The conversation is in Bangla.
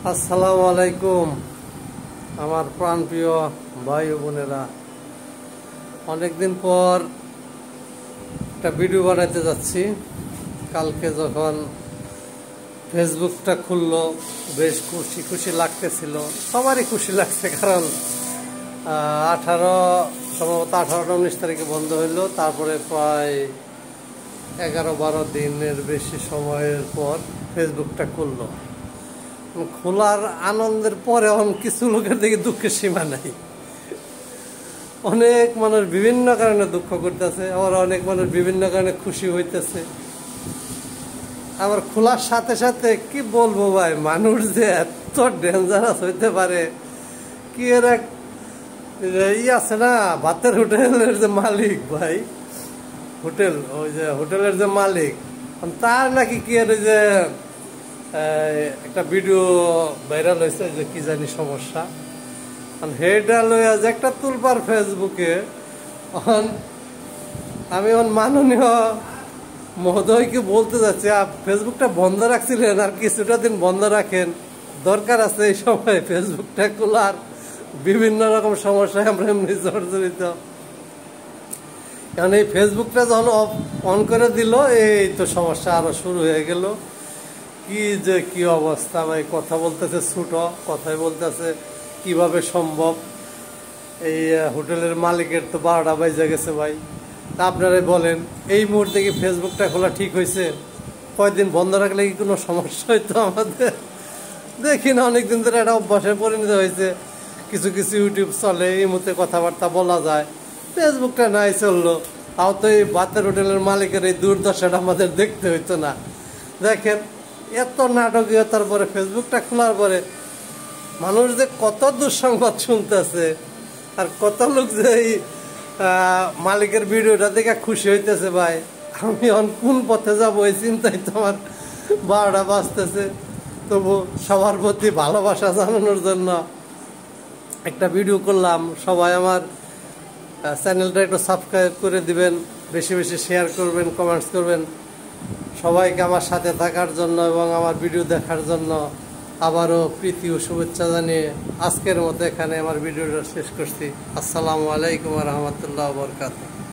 আসসালামু আলাইকুম আমার প্রাণপ্রিয় ভাই ও বোনেরা। অনেকদিন পর একটা ভিডিও বানাইতে যাচ্ছি। কালকে যখন ফেসবুকটা খুললো বেশ খুশি খুশি লাগতেছিল, সবারই খুশি লাগছে, কারণ 18-19 তারিখে বন্ধ হইলো। তারপরে প্রায় 11-12 দিনের বেশি সময়ের পর ফেসবুকটা খুললো। খোলার আনন্দের পরে কিছু লোকের দেখে দুঃখের সীমা নাই। অনেক মানুষ বিভিন্ন কারণে দুঃখ করতেছে, আবার অনেক মানুষ বিভিন্ন কারণে খুশি হইতেছে। আবার খোলার সাথে সাথে কি বলবো ভাই, মানুষ যে এত ডেঞ্জারাস হইতে পারে। কি এর এক আছে না, ভাতের হোটেলের যে মালিক ভাই, হোটেলের যে মালিক, তার নাকি কি এর যে একটা ভিডিও ভাইরাল হয়েছে যে কি জানি সমস্যা, হেডা লইয়া যে একটা তুলপার ফেসবুকে। আমি মাননীয় মহোদয়কে বলতে যাচ্ছি, ফেসবুকটা বন্ধ রাখছিলেন, আর কিছুটা দিন বন্ধ রাখেন, দরকার আছে এই সময় ফেসবুকটা খোলার। বিভিন্ন রকম সমস্যায় আমরা এমনি জর্জরিত। কারণ এই ফেসবুকটা যখন অন করে দিল, এই তো সমস্যা আরো শুরু হয়ে গেল। কি অবস্থা ভাই, কথা বলতেছে ছোট, কথাই বলতেছে কিভাবে সম্ভব। এই হোটেলের মালিকের তো 12টা বাজে গেছে ভাই। তা আপনারাই বলেন, এই মুহূর্তে কি ফেসবুকটা খোলা ঠিক হয়েছে? কয়েকদিন বন্ধ রাখলে কি কোনো সমস্যা হইতো আমাদের? দেখি না, অনেকদিন ধরে একটা অভ্যাসে পরিণত হয়েছে। কিছু কিছু ইউটিউব চলে, এই মুহূর্তে কথাবার্তা বলা যায়, ফেসবুকটা নাই চললো। তাও তো এই ভাতের হোটেলের মালিকের এই দুর্দশাটা আমাদের দেখতে হইতো না। দেখেন, এত নাটকীয়তার পরে ফেসবুকটা খোলার পরে মানুষ যে কত দুঃসংবাদ শুনতেছে, আর কত লোক যে এই মালিকের ভিডিওটা দেখে খুশি হইতেছে ভাই। আমি কোন পথে যাবো এই চিন্তাই তো আমার 12টা বাজতেছে। তবু সবার প্রতি ভালোবাসা জানানোর জন্য একটা ভিডিও করলাম। সবাই আমার চ্যানেলটা একটু সাবস্ক্রাইব করে দিবেন, বেশি বেশি শেয়ার করবেন, কমেন্টস করবেন। সবাইকে আমার সাথে থাকার জন্য এবং আমার ভিডিও দেখার জন্য আবারও প্রীতি ও শুভেচ্ছা জানিয়ে আজকের মতো এখানে আমার ভিডিওটা শেষ করছি। আসসালামু আলাইকুম ওয়া রাহমাতুল্লাহি ওয়া বারাকাতুহু।